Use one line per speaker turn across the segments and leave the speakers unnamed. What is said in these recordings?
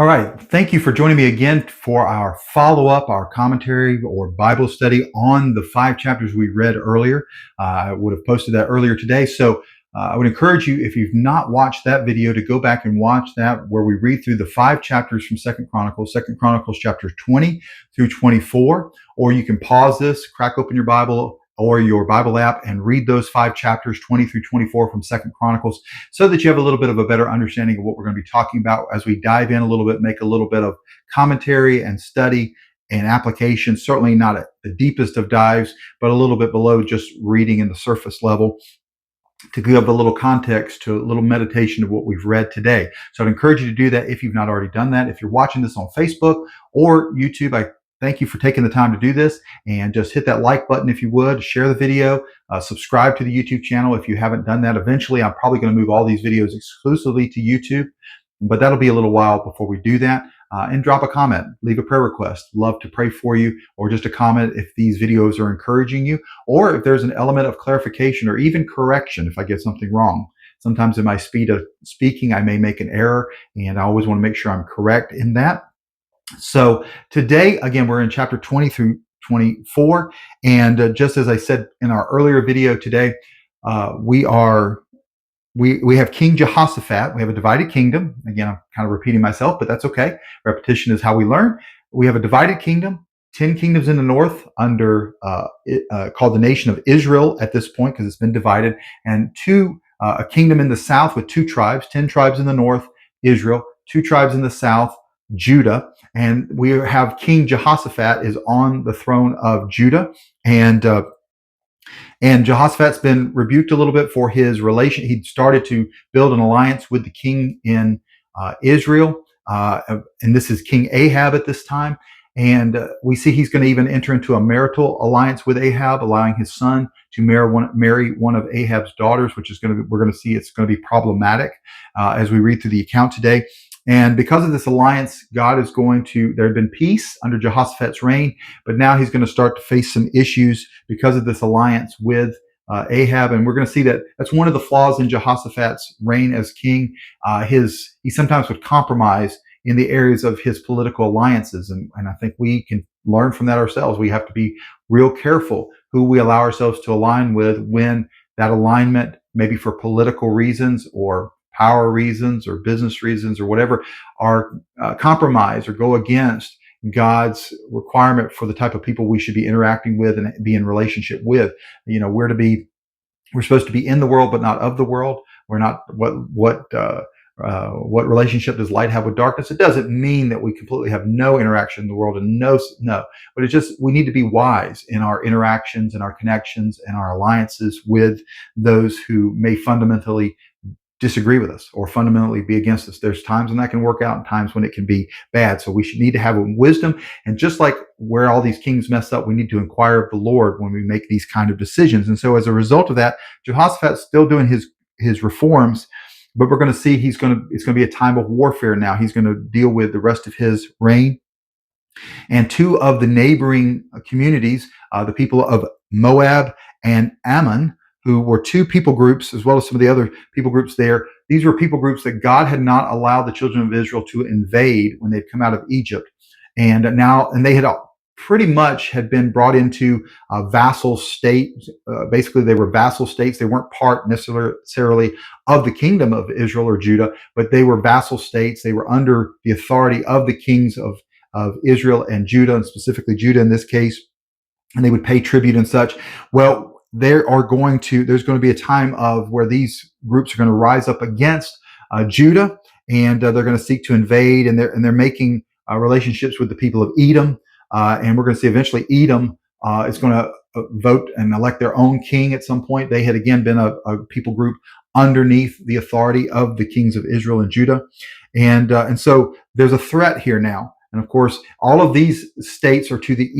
All right. Thank you for joining me again for our follow-up, our commentary or Bible study on the 5 chapters we read earlier. I would have posted that earlier today. So I would encourage you, if you've not watched that video, to go back and watch that, where we read through the 5 chapters from Second Chronicles chapters 20 through 24. Or you can pause this, crack open your Bible or your Bible app and read those 5 chapters, 20 through 24 from Second Chronicles, so that you have a little bit of a better understanding of what we're going to be talking about as we dive in a little bit, make a little bit of commentary and study and application. Certainly not at the deepest of dives, but a little bit below just reading in the surface level, to give a little context, to a little meditation of what we've read today. So I'd encourage you to do that if you've not already done that. If you're watching this on Facebook or YouTube, I thank you for taking the time to do this, and just hit that like button if you would, share the video, subscribe to the YouTube channel if you haven't done that. Eventually, I'm probably going to move all these videos exclusively to YouTube, but that'll be a little while before we do that. And drop a comment, leave a prayer request. Love to pray for you, or just a comment if these videos are encouraging you, or if there's an element of clarification or even correction if I get something wrong. Sometimes in my speed of speaking, I may make an error, and I always want to make sure I'm correct in that. So today, again, we're in chapter 20 through 24. And just as I said in our earlier video today, we have King Jehoshaphat. We have a divided kingdom. Again, I'm kind of repeating myself, but that's okay. Repetition is how we learn. We have a divided kingdom, 10 kingdoms in the north under called the nation of Israel at this point, because it's been divided, and a kingdom in the south with 2 tribes, 10 tribes in the north, Israel, 2 tribes in the south, Judah. And we have King Jehoshaphat is on the throne of Judah, and Jehoshaphat's been rebuked a little bit for his relation. He started to build an alliance with the king in Israel, and this is King Ahab at this time. And we see he's going to even enter into a marital alliance with Ahab, allowing his son to marry one of Ahab's daughters, which is we're going to see it's going to be problematic as we read through the account today. And because of this alliance, there had been peace under Jehoshaphat's reign, but now he's going to start to face some issues because of this alliance with Ahab. And we're going to see that that's one of the flaws in Jehoshaphat's reign as king. He sometimes would compromise in the areas of his political alliances. And I think we can learn from that ourselves. We have to be real careful who we allow ourselves to align with, when that alignment, maybe for political reasons or power reasons or business reasons or whatever, are compromise or go against God's requirement for the type of people we should be interacting with and be in relationship with. We're supposed to be in the world, but not of the world. We're not what relationship does light have with darkness? It doesn't mean that we completely have no interaction in the world, and no, but it's just we need to be wise in our interactions and our connections and our alliances with those who may fundamentally disagree with us or fundamentally be against us. There's times when that can work out and times when it can be bad. So we need to have wisdom. And just like where all these kings mess up, we need to inquire of the Lord when we make these kind of decisions. And so as a result of that, Jehoshaphat's still doing his reforms, but we're going to see it's going to be a time of warfare now. He's going to deal with the rest of his reign. And 2 of the neighboring communities, the people of Moab and Ammon, who were 2 people groups, as well as some of the other people groups there. These were people groups that God had not allowed the children of Israel to invade when they'd come out of Egypt. And they had pretty much had been brought into a vassal state. Basically, they were vassal states. They weren't part necessarily of the kingdom of Israel or Judah, but they were vassal states. They were under the authority of the kings of Israel and Judah, and specifically Judah in this case. And they would pay tribute and such. Well, there's going to be a time of where these groups are going to rise up against Judah, and they're going to seek to invade, and they're making relationships with the people of Edom, and we're going to see eventually Edom is going to vote and elect their own king at some point. They had again been a people group underneath the authority of the kings of Israel and Judah, and so there's a threat here now. And of course, all of these states are to the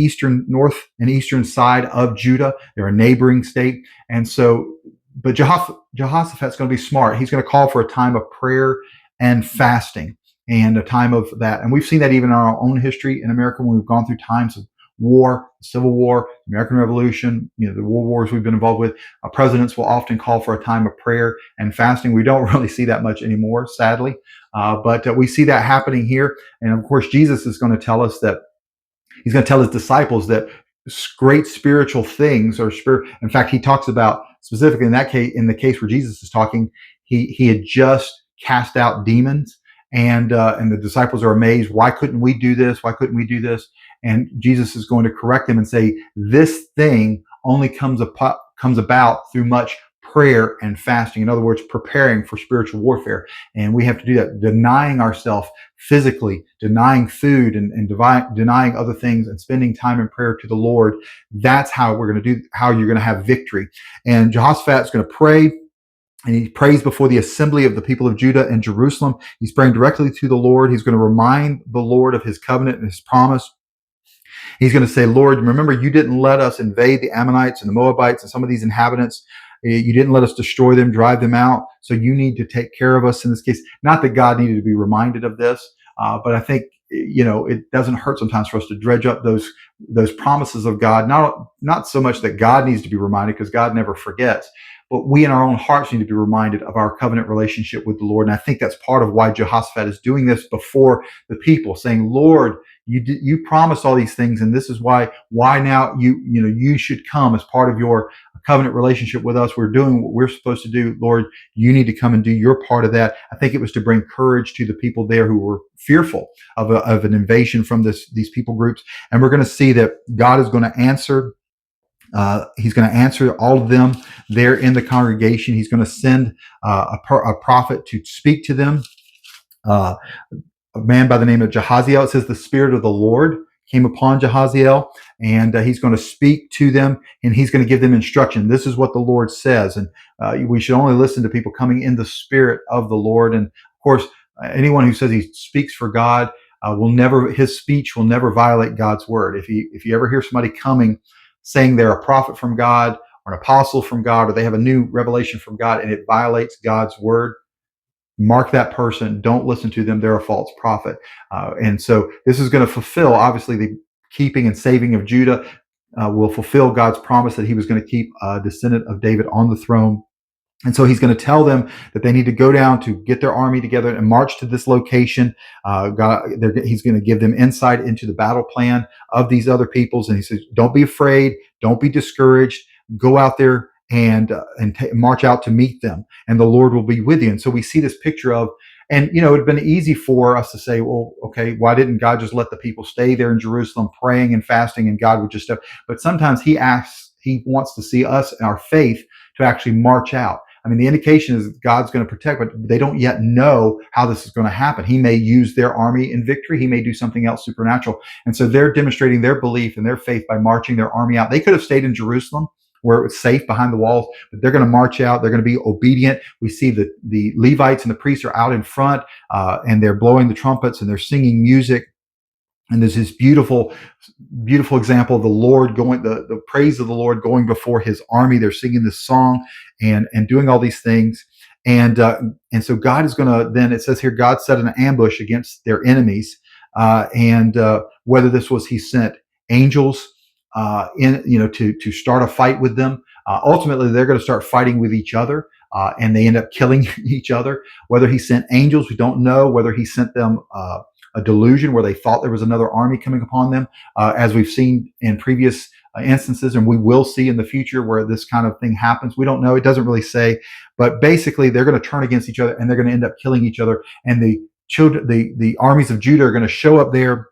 north and eastern side of Judah. They're a neighboring state. And so, but Jehoshaphat's going to be smart. He's going to call for a time of prayer and fasting, and a time of that. And we've seen that even in our own history in America, when we've gone through times of war, Civil War, American Revolution, the world wars we've been involved with. Presidents will often call for a time of prayer and fasting. We don't really see that much anymore, sadly. But we see that happening here. And of course, Jesus is going to tell us that he's going to tell his disciples that great spiritual things are spirit. In fact, he talks about specifically in that case, in the case where Jesus is talking, he had just cast out demons, and the disciples are amazed. Why couldn't we do this? Why couldn't we do this? And Jesus is going to correct them and say, this thing only comes about through much prayer and fasting. In other words, preparing for spiritual warfare. And we have to do that, denying ourselves physically, denying food and denying other things and spending time in prayer to the Lord. That's how we're going to do, how you're going to have victory. And Jehoshaphat's going to pray. And he prays before the assembly of the people of Judah and Jerusalem. He's praying directly to the Lord. He's going to remind the Lord of his covenant and his promise. He's going to say, Lord, remember, you didn't let us invade the Ammonites and the Moabites and some of these inhabitants. You didn't let us destroy them, drive them out. So you need to take care of us in this case. Not that God needed to be reminded of this, but I think, it doesn't hurt sometimes for us to dredge up those promises of God. Not so much that God needs to be reminded, because God never forgets, but we in our own hearts need to be reminded of our covenant relationship with the Lord. And I think that's part of why Jehoshaphat is doing this before the people, saying, Lord, you promised all these things, and this is why now you should come as part of your covenant relationship with us. We're doing what we're supposed to do. Lord, you need to come and do your part of that. I think it was to bring courage to the people there who were fearful of an invasion from these people groups. And we're going to see that God is going to answer. He's going to answer all of them there in the congregation. He's going to send a prophet to speak to them. A man by the name of Jahaziel. It says the Spirit of the Lord came upon Jahaziel, and he's going to speak to them, and he's going to give them instruction. This is what the Lord says, and we should only listen to people coming in the Spirit of the Lord. And of course, anyone who says he speaks for God his speech will never violate God's word. If you ever hear somebody coming saying they're a prophet from God or an apostle from God, or they have a new revelation from God, and it violates God's word, mark that person. Don't listen to them. They're a false prophet. And so this is going to fulfill, obviously, the keeping and saving of Judah will fulfill God's promise that he was going to keep a descendant of David on the throne. And so he's going to tell them that they need to go down to get their army together and march to this location. He's going to give them insight into the battle plan of these other peoples. And he says, don't be afraid. Don't be discouraged. Go out there and march out to meet them, and the Lord will be with you. And so we see this picture of, and it'd been easy for us to say, well, okay, why didn't God just let the people stay there in Jerusalem praying and fasting, and God would just step? But sometimes he wants to see us in our faith to actually march out. I mean, the indication is God's going to protect, but they don't yet know how this is going to happen. He may use their army in victory. He may do something else supernatural. And so they're demonstrating their belief and their faith by marching their army out. They could have stayed in Jerusalem where it was safe behind the walls, but they're going to march out. They're going to be obedient. We see that the Levites and the priests are out in front, and they're blowing the trumpets and they're singing music. And there's this beautiful, beautiful example of the Lord the praise of the Lord going before his army. They're singing this song and doing all these things. And so God is going to, then it says here, God set an ambush against their enemies. Whether this was, he sent angels to start a fight with them. Ultimately, they're going to start fighting with each other, and they end up killing each other. Whether he sent angels, we don't know. Whether he sent them a delusion where they thought there was another army coming upon them, as we've seen in previous instances, and we will see in the future where this kind of thing happens. We don't know. It doesn't really say. But basically, they're going to turn against each other, and they're going to end up killing each other. And the armies of Judah are going to show up there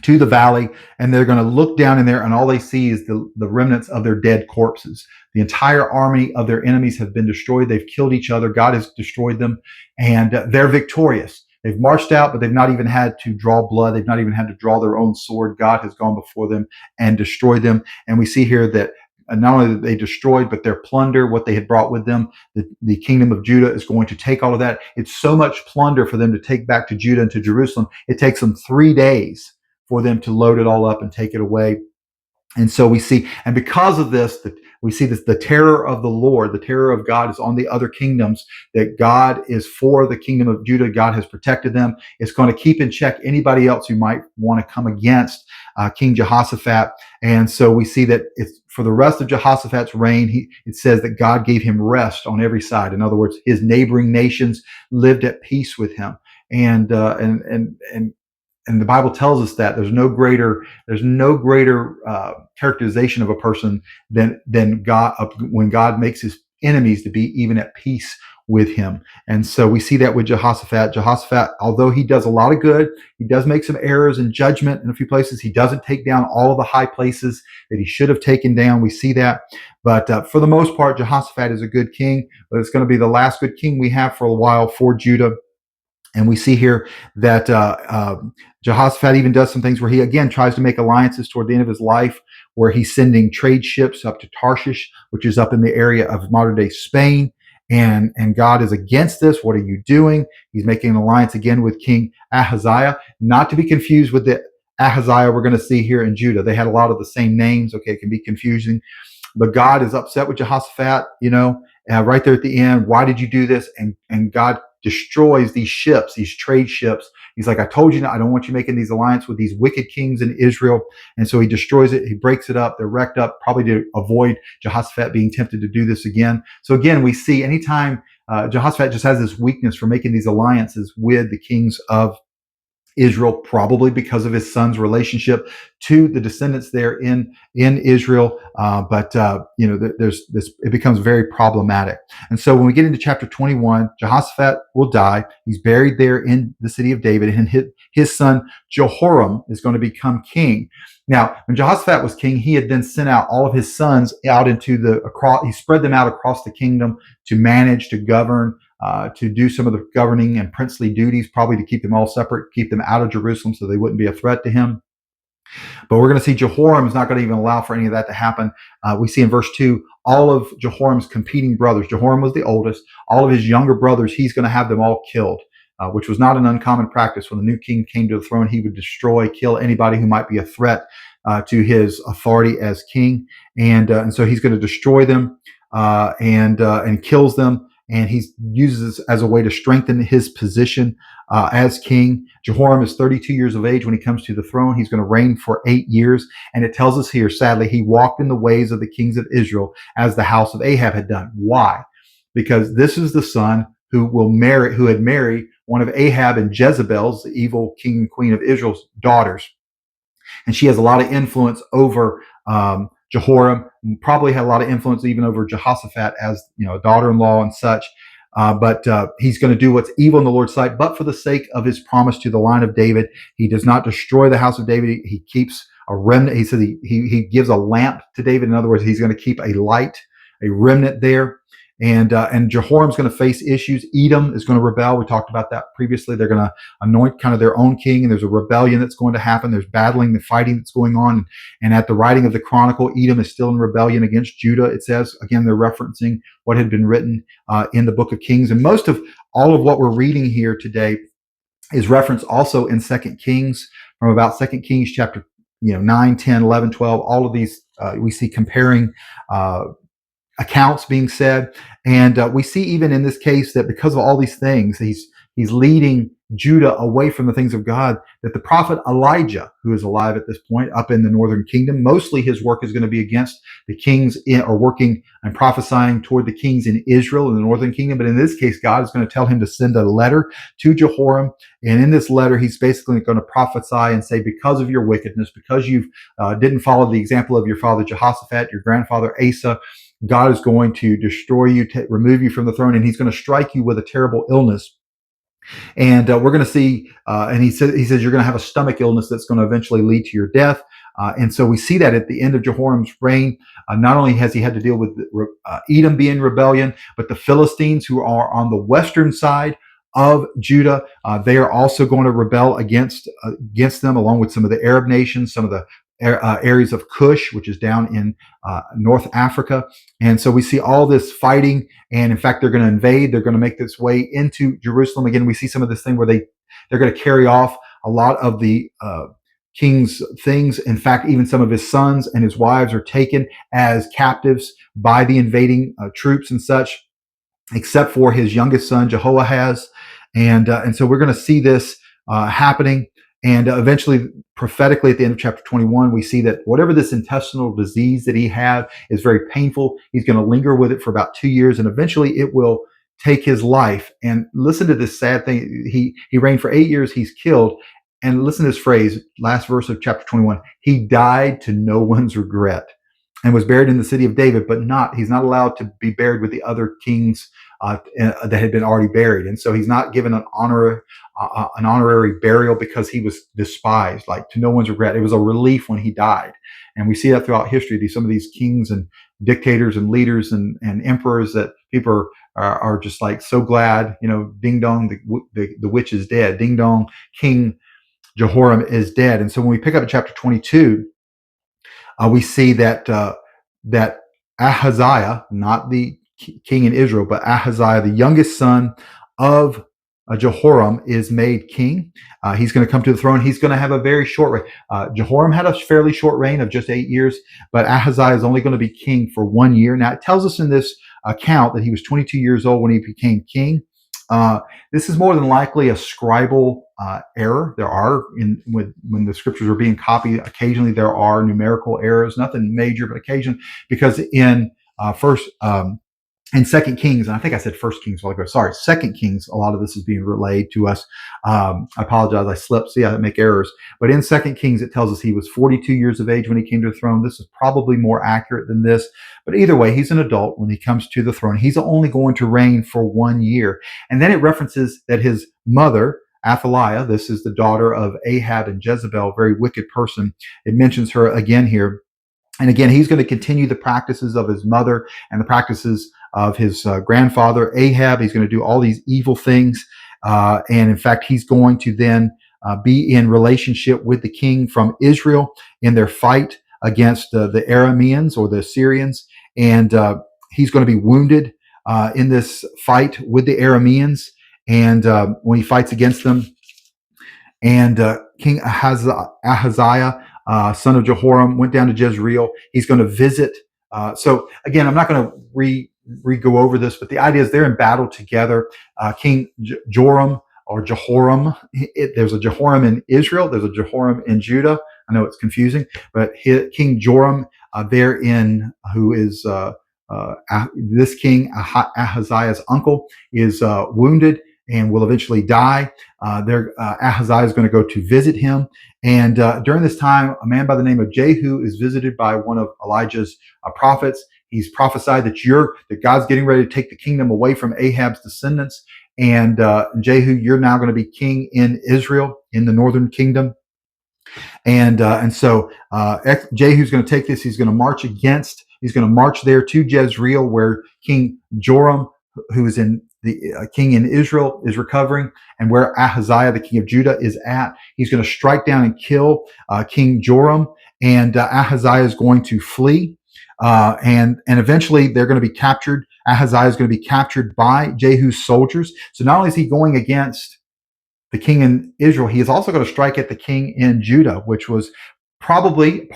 to the valley, and they're going to look down in there, and all they see is the remnants of their dead corpses. The entire army of their enemies have been destroyed. They've killed each other. God has destroyed them, and they're victorious. They've marched out, but they've not even had to draw blood. They've not even had to draw their own sword. God has gone before them and destroyed them. And we see here that not only that they destroyed, but their plunder, what they had brought with them, the kingdom of Judah is going to take all of that. It's so much plunder for them to take back to Judah and to Jerusalem. It takes them 3 days for them to load it all up and take it away. And so we see, and because of this, we see this, the terror of the Lord, the terror of God is on the other kingdoms, that God is for the kingdom of Judah. God has protected them. It's going to keep in check anybody else who might want to come against King Jehoshaphat. And so we see that it's for the rest of Jehoshaphat's reign, it says that God gave him rest on every side. In other words, his neighboring nations lived at peace with him. And the Bible tells us that there's no greater characterization of a person than God, when God makes his enemies to be even at peace with him. And so we see that with Jehoshaphat. Jehoshaphat, although he does a lot of good, he does make some errors in judgment in a few places. He doesn't take down all of the high places that he should have taken down. We see that. But for the most part, Jehoshaphat is a good king, but it's going to be the last good king we have for a while for Judah. And we see here that Jehoshaphat even does some things where he again tries to make alliances toward the end of his life, where he's sending trade ships up to Tarshish, which is up in the area of modern day Spain. And God is against this. What are you doing? He's making an alliance again with King Ahaziah, not to be confused with the Ahaziah we're going to see here in Judah. They had a lot of the same names. Okay, it can be confusing. But God is upset with Jehoshaphat, right there at the end. Why did you do this? And God destroys these ships, these trade ships. He's like, I told you, I don't want you making these alliances with these wicked kings in Israel. And so he destroys it. He breaks it up. They're wrecked up, probably to avoid Jehoshaphat being tempted to do this again. So again, we see anytime Jehoshaphat just has this weakness for making these alliances with the kings of Israel, probably because of his son's relationship to the descendants there in Israel. There's this. It becomes very problematic. And so when we get into chapter 21, Jehoshaphat will die. He's buried there in the city of David, and his son Jehoram is going to become king. Now, when Jehoshaphat was king, he had then sent out all of his sons out into he spread them out across the kingdom to manage, to govern, to do some of the governing and princely duties, probably to keep them all separate, keep them out of Jerusalem so they wouldn't be a threat to him. But we're going to see Jehoram is not going to even allow for any of that to happen. We see in verse 2, all of Jehoram's competing brothers, Jehoram was the oldest, all of his younger brothers, he's going to have them all killed, which was not an uncommon practice. When the new king came to the throne, he would destroy, kill anybody who might be a threat to his authority as king. And so he's going to destroy them and kills them. And he uses this as a way to strengthen his position as king. Jehoram is 32 years of age when he comes to the throne. He's going to reign for 8 years. And it tells us here, sadly, he walked in the ways of the kings of Israel as the house of Ahab had done. Why? Because this is the son who had married one of Ahab and Jezebel's, the evil king and queen of Israel's daughters. And she has a lot of influence over Jehoram, probably had a lot of influence even over Jehoshaphat as a daughter-in-law and such. But he's going to do what's evil in the Lord's sight, but for the sake of his promise to the line of David. He does not destroy the house of David. He keeps a remnant. He said he gives a lamp to David. In other words, he's going to keep a light, a remnant there. And Jehoram's going to face issues. Edom is going to rebel. We talked about that previously. They're going to anoint kind of their own king, and there's a rebellion that's going to happen. There's battling, the fighting that's going on. And at the writing of the Chronicle, Edom is still in rebellion against Judah. It says, again, they're referencing what had been written in the book of Kings. And most of all of what we're reading here today is referenced also in 2 Kings, from about 2 Kings chapter 9, 10, 11, 12. All of these we see comparing accounts being said. And we see even in this case that because of all these things, he's leading Judah away from the things of God, that the prophet Elijah, who is alive at this point up in the northern kingdom, mostly his work is going to be against the kings or working and prophesying toward the kings in Israel in the northern kingdom. But in this case, God is going to tell him to send a letter to Jehoram. And in this letter, he's basically going to prophesy and say, because of your wickedness, because you didn't follow the example of your father Jehoshaphat, your grandfather Asa, God is going to destroy you, remove you from the throne, and he's going to strike you with a terrible illness. And we're going to see, and he says you're going to have a stomach illness that's going to eventually lead to your death. And so we see that at the end of Jehoram's reign. Not only has he had to deal with Edom being in rebellion, but the Philistines, who are on the western side of Judah, they are also going to rebel against them, along with some of the Arab nations, some of the areas of Cush, which is down in North Africa. And so we see all this fighting, and in fact, they're going to invade. They're going to make this way into Jerusalem. Again, we see some of this thing where they're going to carry off a lot of the king's things. In fact, even some of his sons and his wives are taken as captives by the invading troops and such, except for his youngest son, Jehoahaz. And so we're going to see this happening. And eventually, prophetically, at the end of chapter 21, we see that whatever this intestinal disease that he had is very painful. He's going to linger with it for about 2 years, and eventually it will take his life. And listen to this sad thing. He reigned for 8 years. He's killed. And listen to this phrase, last verse of chapter 21. He died to no one's regret and was buried in the city of David, but he's not allowed to be buried with the other kings that had been already buried. And so he's not given an honorary burial because he was despised, like to no one's regret. It was a relief when he died. And we see that throughout history. Some of these kings and dictators and leaders and emperors that people are just like so glad, ding dong, the witch is dead. Ding dong, King Jehoram is dead. And so when we pick up at chapter 22, we see that Ahaziah, not the king in Israel, but Ahaziah, the youngest son of Jehoram, is made king. He's going to come to the throne. He's going to have a very short reign. Jehoram had a fairly short reign of just 8 years, but Ahaziah is only going to be king for 1 year. Now, it tells us in this account that he was 22 years old when he became king. This is more than likely a scribal error. There are, when the scriptures are being copied, occasionally there are numerical errors, nothing major, but occasionally, because in Second Kings, and I think I said First Kings a while ago. Sorry, Second Kings. A lot of this is being relayed to us. I apologize. I slipped. See, I make errors. But in Second Kings, it tells us he was 42 years of age when he came to the throne. This is probably more accurate than this. But either way, he's an adult when he comes to the throne. He's only going to reign for 1 year. And then it references that his mother, Athaliah, this is the daughter of Ahab and Jezebel, a very wicked person. It mentions her again here. And again, he's going to continue the practices of his mother and the practices of his grandfather, Ahab. He's going to do all these evil things. And in fact, he's going to then be in relationship with the king from Israel in their fight against the Arameans or the Assyrians. And he's going to be wounded in this fight with the Arameans. And when he fights against them, and King Ahaziah, son of Jehoram, went down to Jezreel. He's going to visit. So again, I'm not going to go over this, but the idea is they're in battle together. King Joram or Jehoram. There's a Jehoram in Israel. There's a Jehoram in Judah. I know it's confusing, but King Joram who is this king Ahaziah's uncle, is wounded and will eventually die. Ahaziah is going to go to visit him. And during this time, a man by the name of Jehu is visited by one of Elijah's prophets. He's prophesied that God's getting ready to take the kingdom away from Ahab's descendants. And Jehu, you're now going to be king in Israel, in the northern kingdom. And so Jehu's going to take this. He's going to march there to Jezreel, where King Joram, who is the king in Israel, is recovering, and where Ahaziah, the king of Judah, is at. He's going to strike down and kill King Joram, and Ahaziah is going to flee, and eventually they're going to be captured. Ahaziah is going to be captured by Jehu's soldiers. So not only is he going against the king in Israel, he is also going to strike at the king in Judah, which was probably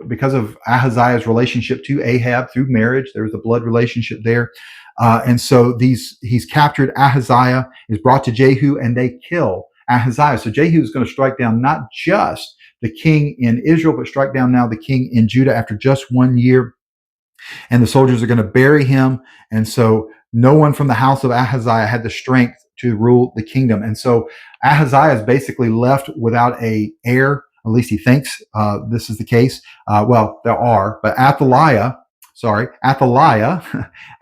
because of Ahaziah's relationship to Ahab through marriage. There was a blood relationship there. And so he's captured. Ahaziah is brought to Jehu, and they kill Ahaziah. So Jehu is going to strike down not just the king in Israel, but strike down now the king in Judah after just 1 year. And the soldiers are going to bury him. And so no one from the house of Ahaziah had the strength to rule the kingdom. And so Ahaziah is basically left without an heir. At least he thinks this is the case. Well, there are, but Athaliah,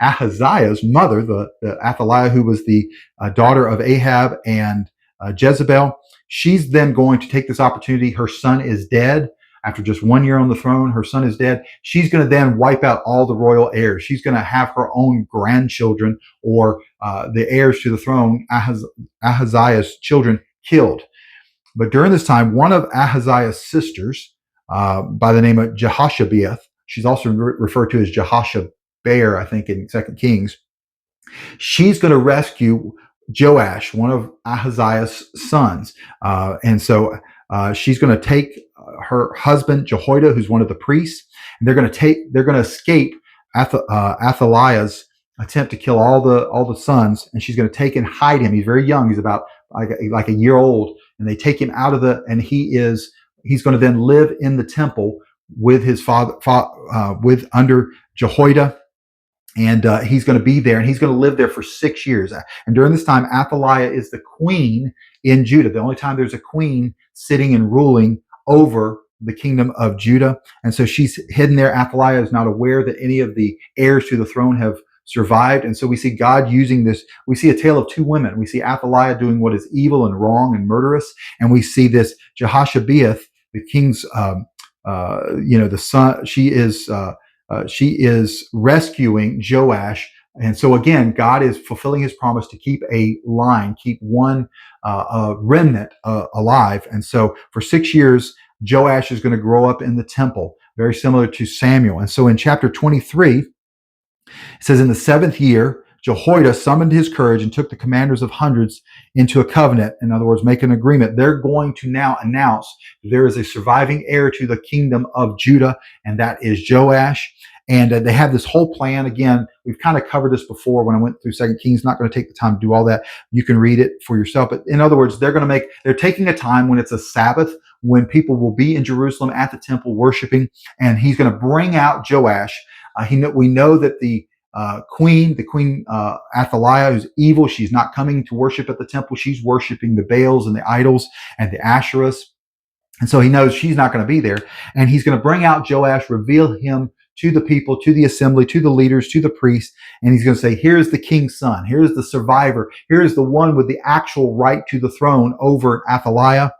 Ahaziah's mother, the Athaliah who was the daughter of Ahab and Jezebel, she's then going to take this opportunity. Her son is dead. After just 1 year on the throne, her son is dead. She's going to then wipe out all the royal heirs. She's going to have her own grandchildren, or the heirs to the throne, Ahaziah's children, killed. But during this time, one of Ahaziah's sisters, by the name of Jehoshabeath, she's also referred to as Jehoshabear, I think, in 2 Kings. She's going to rescue Joash, one of Ahaziah's sons. And so she's going to take her husband, Jehoiada, who's one of the priests, and they're going to escape Athaliah's attempt to kill all the sons, and she's going to take and hide him. He's very young. He's about like a year old, and they take him out of and he's going to then live in the temple with his father, under Jehoiada. And he's going to be there, and he's going to live there for 6 years. And during this time, Athaliah is the queen in Judah, the only time there's a queen sitting and ruling over the kingdom of Judah. And so she's hidden there. Athaliah is not aware that any of the heirs to the throne have survived. And so we see God using this. We see a tale of two women. We see Athaliah doing what is evil and wrong and murderous. And we see this Jehoshabeath, the king's, the son. She is rescuing Joash. And so again, God is fulfilling his promise to keep a line, keep one remnant alive. And so for 6 years, Joash is going to grow up in the temple, very similar to Samuel. And so in chapter 23, it says, in the 7th year, Jehoiada summoned his courage and took the commanders of hundreds into a covenant. In other words, make an agreement. They're going to now announce there is a surviving heir to the kingdom of Judah, and that is Joash. And they have this whole plan. Again, we've kind of covered this before when I went through 2 Kings. Not going to take the time to do all that. You can read it for yourself. But in other words, they're taking a time when it's a Sabbath, when people will be in Jerusalem at the temple worshiping, and he's going to bring out Joash. We know that the queen Athaliah, who's evil, she's not coming to worship at the temple. She's worshiping the Baals and the idols and the Asherahs. And so he knows she's not going to be there. And he's going to bring out Joash, reveal him to the people, to the assembly, to the leaders, to the priests. And he's going to say, here's the king's son. Here's the survivor. Here's the one with the actual right to the throne over Athaliah.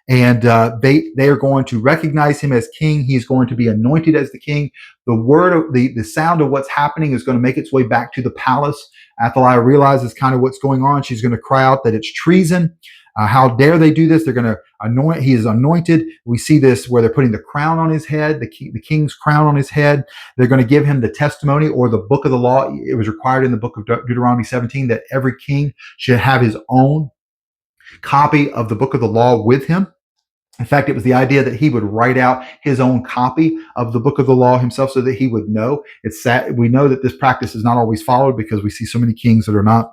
And they are going to recognize him as king. He's going to be anointed as the king. The sound of what's happening is going to make its way back to the palace. Athaliah realizes kind of what's going on. She's going to cry out that it's treason. How dare they do this? They're going to anoint. He is anointed. We see this where they're putting the crown on his head, the king's crown on his head. They're going to give him the testimony or the book of the law. It was required in the book of Deuteronomy 17 that every king should have his own copy of the book of the law with him. In fact, it was the idea that he would write out his own copy of the book of the law himself so that he would know. It's sad. We know that this practice is not always followed because we see so many kings that are not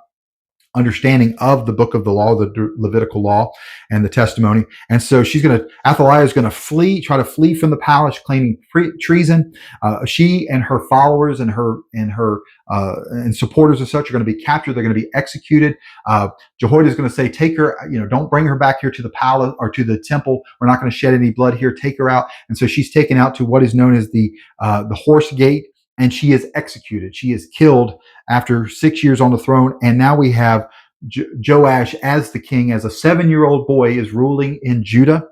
understanding of the book of the law, the Levitical law and the testimony. And so Athaliah is going to try to flee from the palace, claiming treason. She and her followers and her supporters and such are going to be captured. They're going to be executed. Jehoiada is going to say, take her, don't bring her back here to the palace or to the temple. We're not going to shed any blood here. Take her out. And so she's taken out to what is known as the horse gate. And she is executed. She is killed after 6 years on the throne. And now we have Joash as the king, as a 7-year-old boy is ruling in Judah.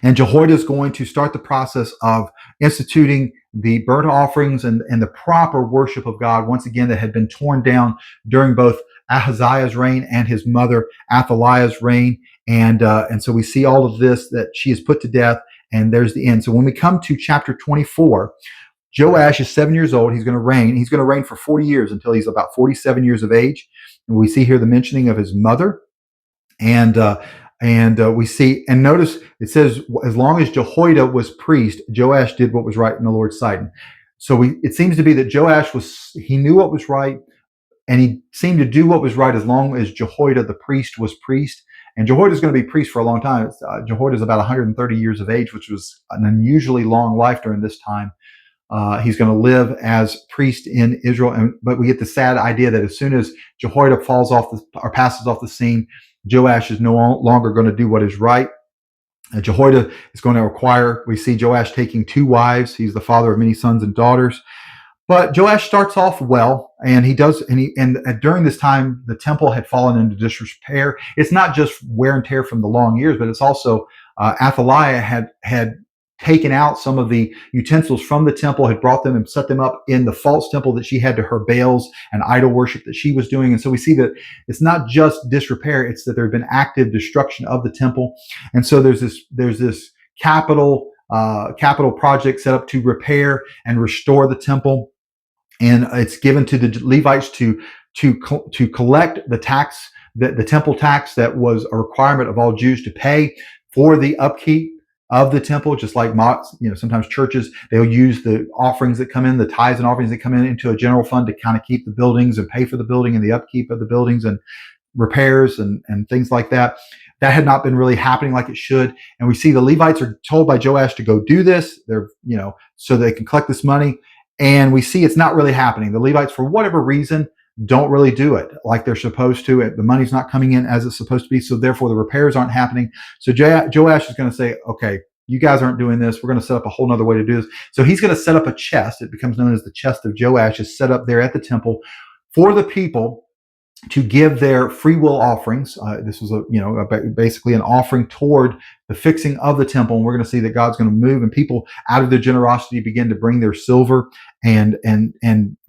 And Jehoiada is going to start the process of instituting the burnt offerings and the proper worship of God, once again, that had been torn down during both Ahaziah's reign and his mother Athaliah's reign. And so we see all of this, that she is put to death, and there's the end. So when we come to chapter 24, Joash is 7 years old. He's going to reign. He's going to reign for 40 years until he's about 47 years of age. And we see here the mentioning of his mother. And we see, and notice it says, as long as Jehoiada was priest, Joash did what was right in the Lord's sight. So it seems to be that Joash he knew what was right, and he seemed to do what was right as long as Jehoiada, the priest, was priest. And Jehoiada is going to be priest for a long time. Jehoiada is about 130 years of age, which was an unusually long life during this time. He's going to live as priest in Israel. But we get the sad idea that as soon as Jehoiada passes off the scene, Joash is no longer going to do what is right. Jehoiada is going to we see Joash taking 2 wives. He's the father of many sons and daughters. But Joash starts off well, and during this time, the temple had fallen into disrepair. It's not just wear and tear from the long years, but it's also Athaliah had taken out some of the utensils from the temple, had brought them and set them up in the false temple that she had to her Baals and idol worship that she was doing. And so we see that it's not just disrepair, it's that there had been active destruction of the temple. And so there's this capital project set up to repair and restore the temple. And it's given to the Levites to collect the tax, the temple tax that was a requirement of all Jews to pay for the upkeep of the temple. Just like sometimes churches, they'll use the offerings that come in, the tithes and offerings that come in, into a general fund to kind of keep the buildings and pay for the building and the upkeep of the buildings and repairs and things like that. That had not been really happening like it should. And we see the Levites are told by Joash to go do this. They're, so they can collect this money. And we see it's not really happening. The Levites, for whatever reason, don't really do it like they're supposed to. The money's not coming in as it's supposed to be, so therefore the repairs aren't happening. So Joash is going to say, okay, you guys aren't doing this. We're going to set up a whole nother way to do this. So he's going to set up a chest. It becomes known as the chest of Joash, is set up there at the temple for the people to give their free will offerings. This was basically an offering toward the fixing of the temple, and we're going to see that God's going to move, and people out of their generosity begin to bring their silver and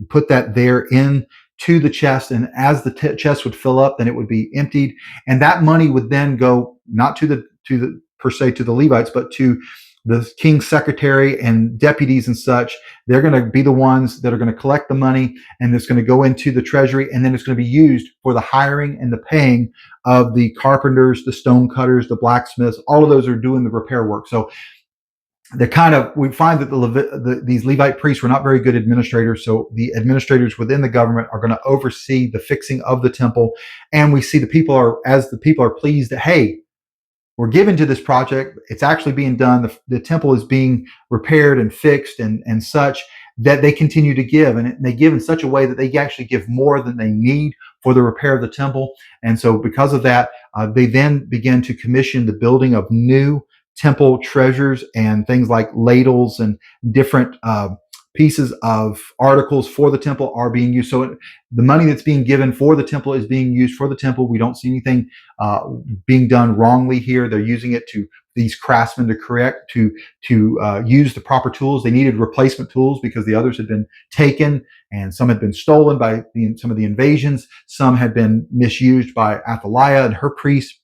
put that there in to the chest. And as the chest would fill up, then it would be emptied, and that money would then go not to the per se to the Levites, but to the king's secretary and deputies and such. They're going to be the ones that are going to collect the money, and it's going to go into the treasury, and then it's going to be used for the hiring and the paying of the carpenters, the stone cutters, the blacksmiths. All of those are doing the repair work. So we find that these Levite priests were not very good administrators. So the administrators within the government are going to oversee the fixing of the temple. And we see the people are pleased that, hey, we're given to this project. It's actually being done. The temple is being repaired and fixed and such, that they continue to give. And they give in such a way that they actually give more than they need for the repair of the temple. And so because of that, they then begin to commission the building of new temple treasures and things like ladles and different pieces of articles for the temple are being used. So the money that's being given for the temple is being used for the temple. We don't see anything being done wrongly here. They're using it to these craftsmen to use the proper tools. They needed replacement tools because the others had been taken, and some had been stolen by some of the invasions. Some had been misused by Athaliah and her priests.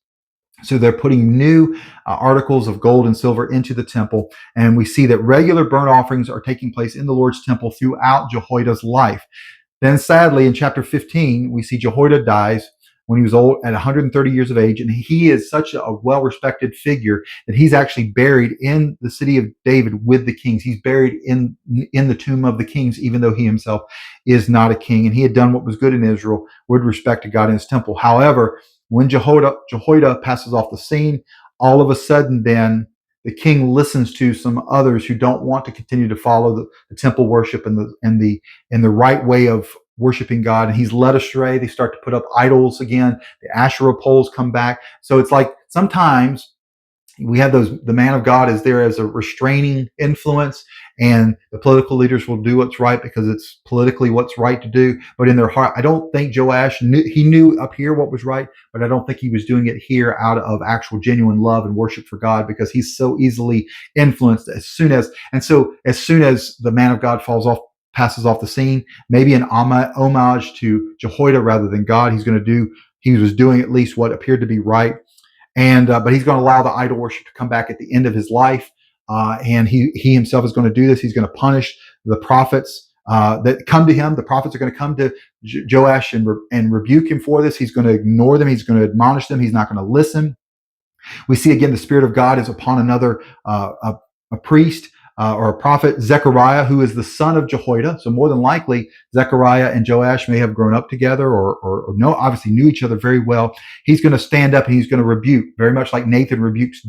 So they're putting new articles of gold and silver into the temple. And we see that regular burnt offerings are taking place in the Lord's temple throughout Jehoiada's life. Then sadly, in chapter 15, we see Jehoiada dies when he was old, at 130 years of age. And he is such a well-respected figure that he's actually buried in the city of David with the kings. He's buried in the tomb of the kings, even though he himself is not a king. And he had done what was good in Israel with respect to God in his temple. However, when Jehoiada passes off the scene, all of a sudden then the king listens to some others who don't want to continue to follow the temple worship and the right way of worshiping God, and he's led astray. They start to put up idols again. The Asherah poles come back. So it's like sometimes we have the man of God is there as a restraining influence, and the political leaders will do what's right because it's politically what's right to do. But in their heart, I don't think Joash knew up here what was right, but I don't think he was doing it here out of actual genuine love and worship for God, because he's so easily influenced as soon as the man of God passes off the scene, maybe an homage to Jehoiada rather than God. He was doing at least what appeared to be right. But he's going to allow the idol worship to come back at the end of his life. And he himself is going to do this. He's going to punish the prophets that come to him. The prophets are going to come to Joash and rebuke him for this. He's going to ignore them. He's going to admonish them. He's not going to listen. We see again the Spirit of God is upon another a priest or a prophet, Zechariah, who is the son of Jehoiada. So more than likely, Zechariah and Joash may have grown up together or obviously knew each other very well. He's going to stand up and he's going to rebuke, very much like Nathan rebukes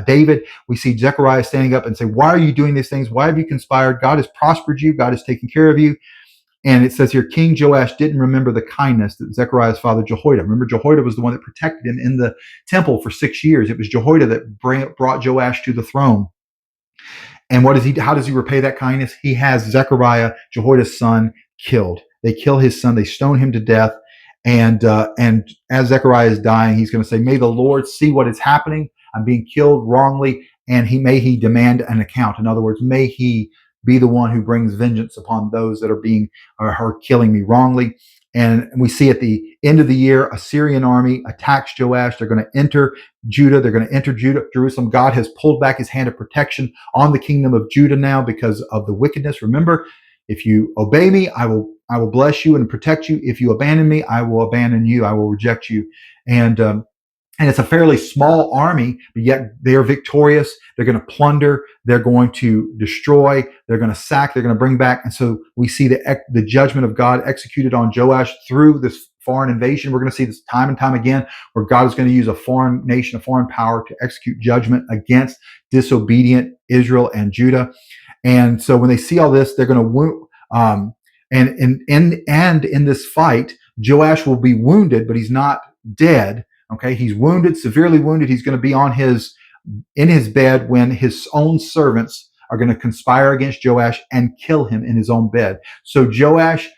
David. We see Zechariah standing up and say, why are you doing these things? Why have you conspired? God has prospered you. God has taken care of you. And it says here, King Joash didn't remember the kindness that Zechariah's father Jehoiada. Remember, Jehoiada was the one that protected him in the temple for 6 years. It was Jehoiada that brought Joash to the throne. And how does he repay that kindness? He has Zechariah, Jehoiada's son, killed. They kill his son. They stone him to death. And as Zechariah is dying, he's going to say, may the Lord see what is happening. I'm being killed wrongly. And may he demand an account. In other words, may he be the one who brings vengeance upon those that are killing me wrongly. And we see at the end of the year, a Syrian army attacks Joash. They're going to enter Judah. They're going to enter Jerusalem. God has pulled back his hand of protection on the kingdom of Judah now because of the wickedness. Remember, if you obey me, I will bless you and protect you. If you abandon me, I will abandon you. I will reject you. And it's a fairly small army, but yet they are victorious. They're going to plunder. They're going to destroy. They're going to sack. They're going to bring back. And so we see the judgment of God executed on Joash through this foreign invasion. We're going to see this time and time again, where God is going to use a foreign nation, a foreign power to execute judgment against disobedient Israel and Judah. And so when they see all this, they're going to Um, and in this fight, Joash will be wounded, but he's not dead. Okay, he's wounded, severely wounded. He's going to be in his bed when his own servants are going to conspire against Joash and kill him in his own bed. So Joash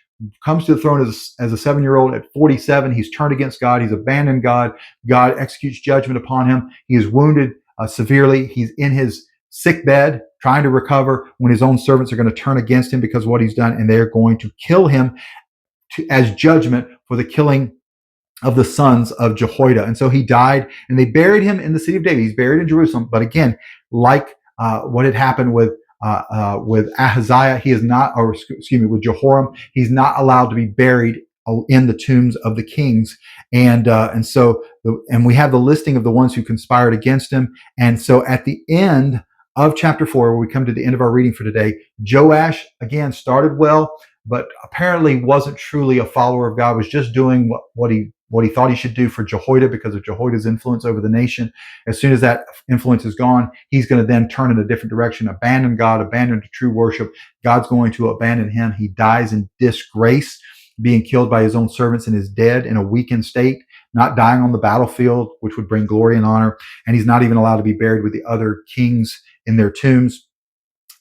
comes to the throne as a 7-year-old at 47. He's turned against God. He's abandoned God. God executes judgment upon him. He is wounded severely. He's in his sick bed trying to recover when his own servants are going to turn against him because of what he's done, and they're going to kill him as judgment for the killing of the sons of Jehoiada. And so he died, and they buried him in the city of David. He's buried in Jerusalem. But again, like what had happened with Ahaziah, he is not, or excuse me, with Jehoram, he's not allowed to be buried in the tombs of the kings. And we have the listing of the ones who conspired against him. And so at the end of chapter 4, where we come to the end of our reading for today, Joash again started well, but apparently wasn't truly a follower of God, was just doing what he thought he should do for Jehoiada because of Jehoiada's influence over the nation. As soon as that influence is gone, he's going to then turn in a different direction, abandon God, abandon the true worship. God's going to abandon him. He dies in disgrace, being killed by his own servants, and is dead in a weakened state, not dying on the battlefield, which would bring glory and honor. And he's not even allowed to be buried with the other kings in their tombs.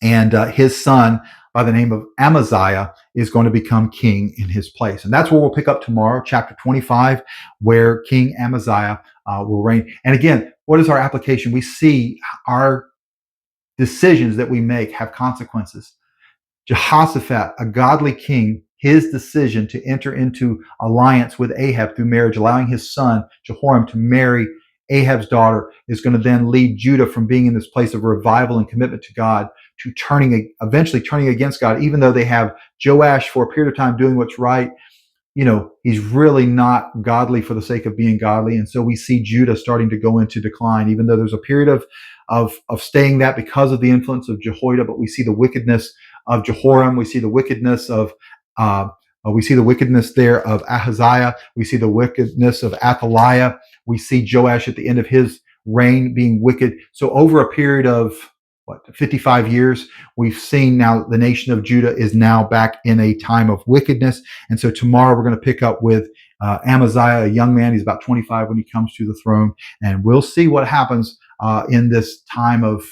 And his son, by the name of Amaziah, is going to become king in his place. And that's where we'll pick up tomorrow, chapter 25, where King Amaziah will reign. And again, what is our application? We see our decisions that we make have consequences. Jehoshaphat, a godly king, his decision to enter into alliance with Ahab through marriage, allowing his son, Jehoram, to marry Ahab's daughter, is going to then lead Judah from being in this place of revival and commitment to God to eventually turning against God, even though they have Joash for a period of time doing what's right. He's really not godly for the sake of being godly. And so we see Judah starting to go into decline, even though there's a period of staying that because of the influence of Jehoiada. But we see the wickedness of Jehoram. We see the wickedness there of Ahaziah. We see the wickedness of Athaliah. We see Joash at the end of his reign being wicked. So over a period of 55 years, we've seen now the nation of Judah is now back in a time of wickedness. And so tomorrow we're going to pick up with Amaziah, a young man. He's about 25 when he comes to the throne. And we'll see what happens in this time of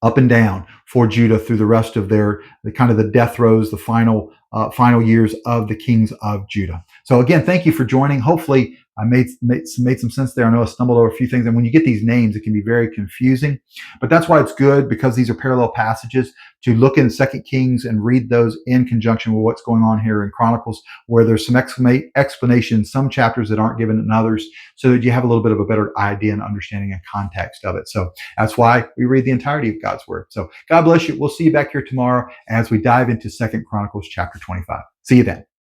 up and down for Judah through the rest of the death throes, the final years of the kings of Judah. So again, thank you for joining. Hopefully I made some sense there. I know I stumbled over a few things, and when you get these names, it can be very confusing. But that's why it's good, because these are parallel passages, to look in 2 Kings and read those in conjunction with what's going on here in Chronicles, where there's some explanation in some chapters that aren't given in others, so that you have a little bit of a better idea and understanding and context of it. So that's why we read the entirety of God's Word. So God bless you. We'll see you back here tomorrow as we dive into 2 Chronicles chapter 25. See you then.